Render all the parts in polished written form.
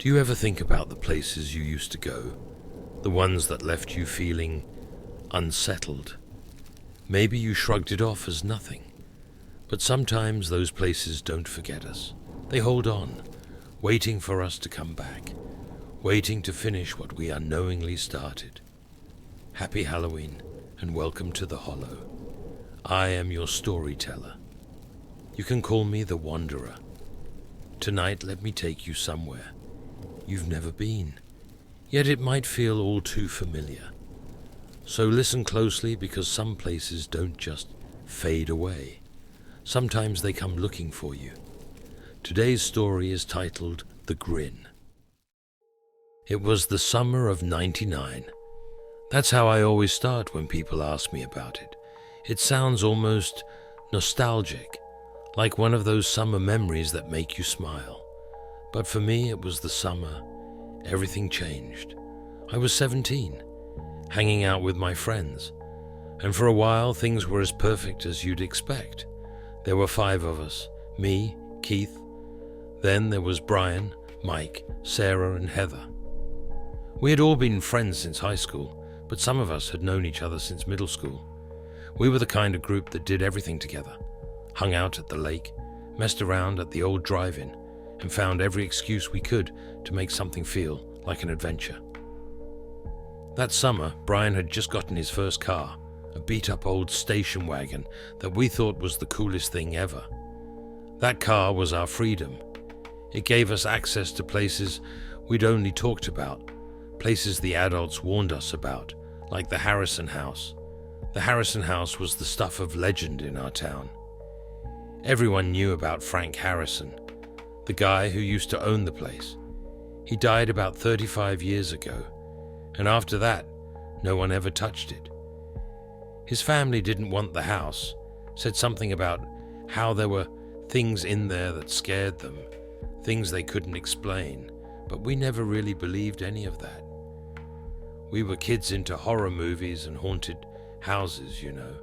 Do you ever think about the places you used to go? The ones that left you feeling unsettled? Maybe you shrugged it off as nothing. But sometimes those places don't forget us. They hold on, waiting for us to come back, waiting to finish what we unknowingly started. Happy Halloween, and welcome to the Hollow. I am your storyteller. You can call me the Wanderer. Tonight, let me take you somewhere you've never been, yet it might feel all too familiar. So listen closely, because some places don't just fade away. Sometimes they come looking for you. Today's story is titled The Grin. It was the summer of '99. That's how I always start when people ask me about it. It sounds almost nostalgic, like one of those summer memories that make you smile. But for me, it was the summer everything changed. I was 17, hanging out with my friends, and for a while things were as perfect as you'd expect. There were 5 of us, me, Keith, then there was Brian, Mike, Sarah, and Heather. We had all been friends since high school, but some of us had known each other since middle school. We were the kind of group that did everything together, hung out at the lake, messed around at the old drive-in, and found every excuse we could to make something feel like an adventure. That summer, Brian had just gotten his first car, a beat-up old station wagon that we thought was the coolest thing ever. That car was our freedom. It gave us access to places we'd only talked about, places the adults warned us about, like the Harrison House. The Harrison House was the stuff of legend in our town. Everyone knew about Frank Harrison, the guy who used to own the place. He died about 35 years ago, and after that, no one ever touched it. His family didn't want the house, said something about how there were things in there that scared them, things they couldn't explain, but we never really believed any of that. We were kids into horror movies and haunted houses, you know.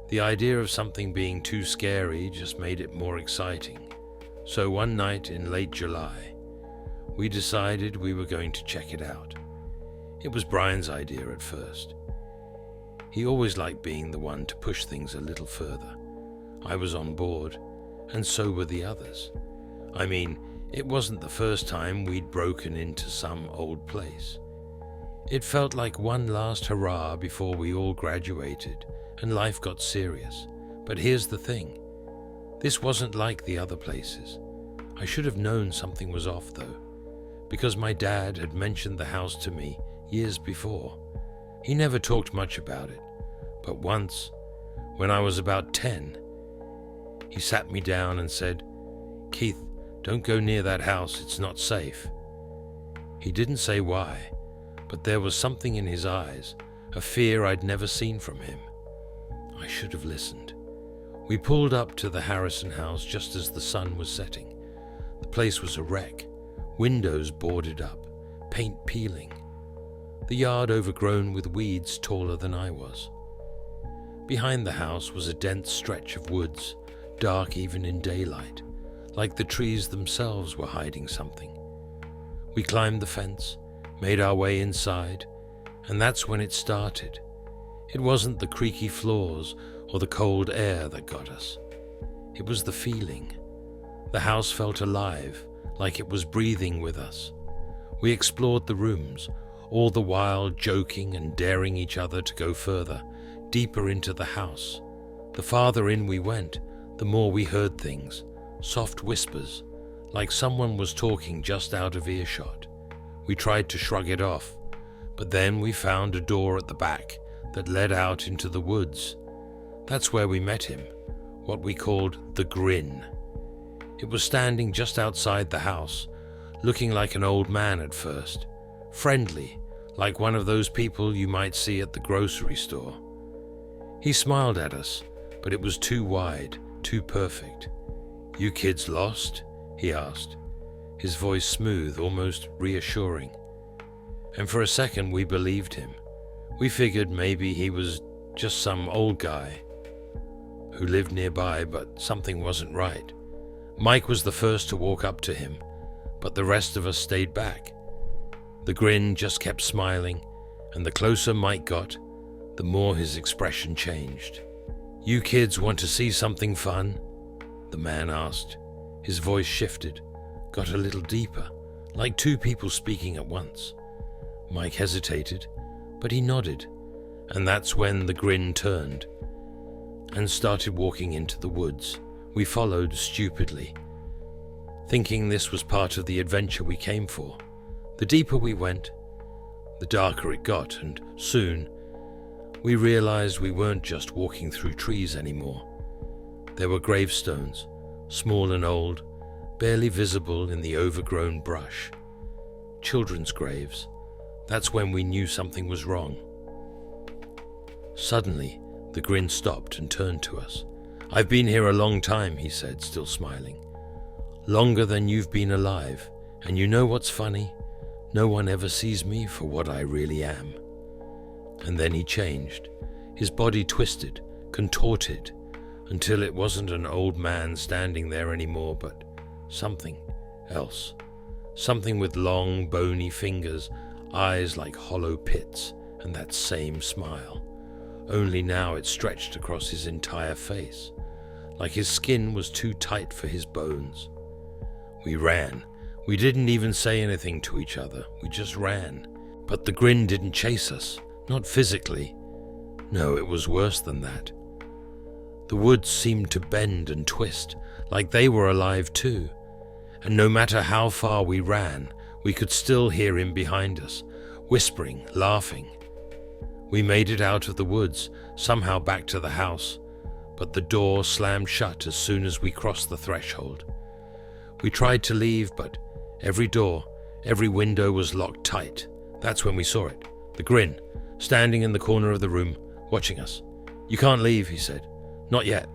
The idea of something being too scary just made it more exciting. So one night in late July, we decided we were going to check it out. It was Brian's idea at first. He always liked being the one to push things a little further. I was on board, and so were the others. I mean, it wasn't the first time we'd broken into some old place. It felt like one last hurrah before we all graduated and life got serious. But here's the thing. This wasn't like the other places. I should have known something was off, though, because my dad had mentioned the house to me years before. He never talked much about it, but once, when I was about 10, he sat me down and said, "Keith, don't go near that house, it's not safe." He didn't say why, but there was something in his eyes, a fear I'd never seen from him. I should have listened. We pulled up to the Harrison house just as the sun was setting. The place was a wreck, windows boarded up, paint peeling. The yard overgrown with weeds taller than I was. Behind the house was a dense stretch of woods, dark even in daylight, like the trees themselves were hiding something. We climbed the fence, made our way inside, and that's when it started. It wasn't the creaky floors or the cold air that got us. It was the feeling. The house felt alive, like it was breathing with us. We explored the rooms, all the while joking and daring each other to go further, deeper into the house. The farther in we went, the more we heard things, soft whispers, like someone was talking just out of earshot. We tried to shrug it off, but then we found a door at the back that led out into the woods. That's where we met him, what we called the Grin. It was standing just outside the house, looking like an old man at first, friendly, like one of those people you might see at the grocery store. He smiled at us, but it was too wide, too perfect. "You kids lost?" he asked, his voice smooth, almost reassuring. And for a second we believed him. We figured maybe he was just some old guy who lived nearby, but something wasn't right. Mike was the first to walk up to him, but the rest of us stayed back. The Grin just kept smiling, and the closer Mike got, the more his expression changed. "You kids want to see something fun?" the man asked. His voice shifted, got a little deeper, like two people speaking at once. Mike hesitated, but he nodded, and that's when the Grin turned and started walking into the woods. We followed stupidly, thinking this was part of the adventure we came for. The deeper we went, the darker it got, and soon we realized we weren't just walking through trees anymore. There were gravestones, small and old, barely visible in the overgrown brush. Children's graves. That's when we knew something was wrong. Suddenly, the Grin stopped and turned to us. "I've been here a long time," he said, still smiling. "Longer than you've been alive, and you know what's funny? No one ever sees me for what I really am." And then he changed. His body twisted, contorted, until it wasn't an old man standing there anymore, but something else. Something with long, bony fingers, eyes like hollow pits, and that same smile. Only now it stretched across his entire face, like his skin was too tight for his bones. We ran. We didn't even say anything to each other. We just ran. But the Grin didn't chase us, not physically. No, it was worse than that. The woods seemed to bend and twist, like they were alive too. And no matter how far we ran, we could still hear him behind us, whispering, laughing. We made it out of the woods, somehow back to the house, but the door slammed shut as soon as we crossed the threshold. We tried to leave, but every door, every window was locked tight. That's when we saw it, the Grin, standing in the corner of the room, watching us. "You can't leave," he said. "Not yet."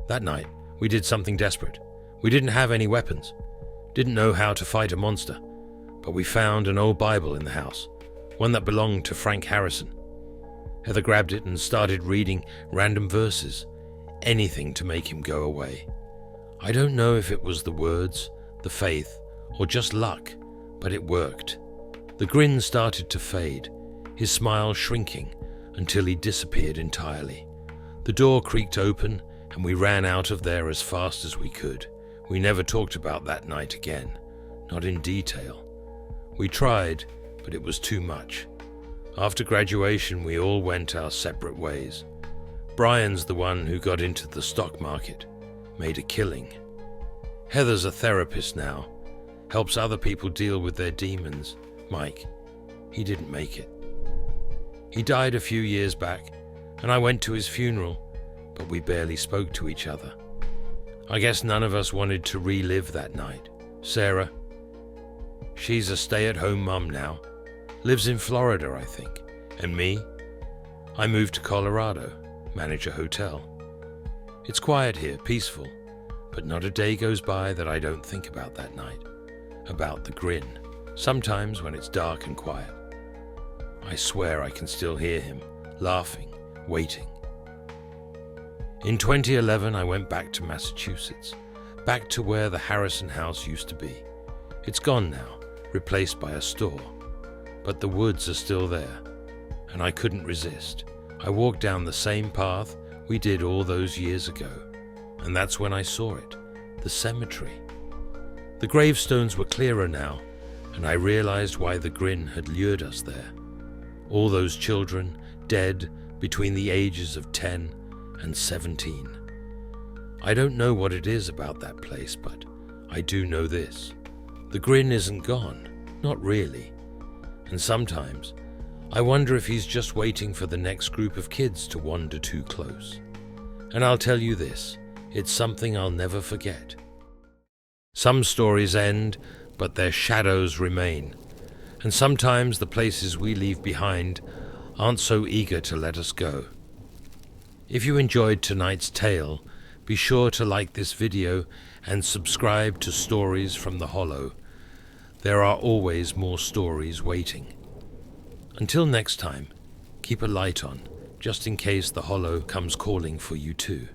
That night, we did something desperate. We didn't have any weapons, didn't know how to fight a monster, but we found an old Bible in the house, one that belonged to Frank Harrison. Heather grabbed it and started reading random verses, anything to make him go away. I don't know if it was the words, the faith, or just luck, but it worked. The Grin started to fade, his smile shrinking until he disappeared entirely. The door creaked open and we ran out of there as fast as we could. We never talked about that night again, not in detail. We tried, but it was too much. After graduation, we all went our separate ways. Brian's the one who got into the stock market, made a killing. Heather's a therapist now, helps other people deal with their demons. Mike, he didn't make it. He died a few years back, and I went to his funeral, but we barely spoke to each other. I guess none of us wanted to relive that night. Sarah, she's a stay-at-home mum now, lives in Florida, I think. And me? I moved to Colorado, manage a hotel. It's quiet here, peaceful, but not a day goes by that I don't think about that night, about the Grin, sometimes when it's dark and quiet. I swear I can still hear him, laughing, waiting. In 2011, I went back to Massachusetts, back to where the Harrison house used to be. It's gone now, replaced by a store, but the woods are still there, and I couldn't resist. I walked down the same path we did all those years ago, and that's when I saw it, the cemetery. The gravestones were clearer now, and I realized why the Grin had lured us there. All those children, dead between the ages of 10 and 17. I don't know what it is about that place, but I do know this. The Grin isn't gone, not really. And sometimes I wonder if he's just waiting for the next group of kids to wander too close. And I'll tell you this, it's something I'll never forget. Some stories end, but their shadows remain. And sometimes the places we leave behind aren't so eager to let us go. If you enjoyed tonight's tale, be sure to like this video and subscribe to Stories from the Hollow. There are always more stories waiting. Until next time, keep a light on, just in case the Hollow comes calling for you too.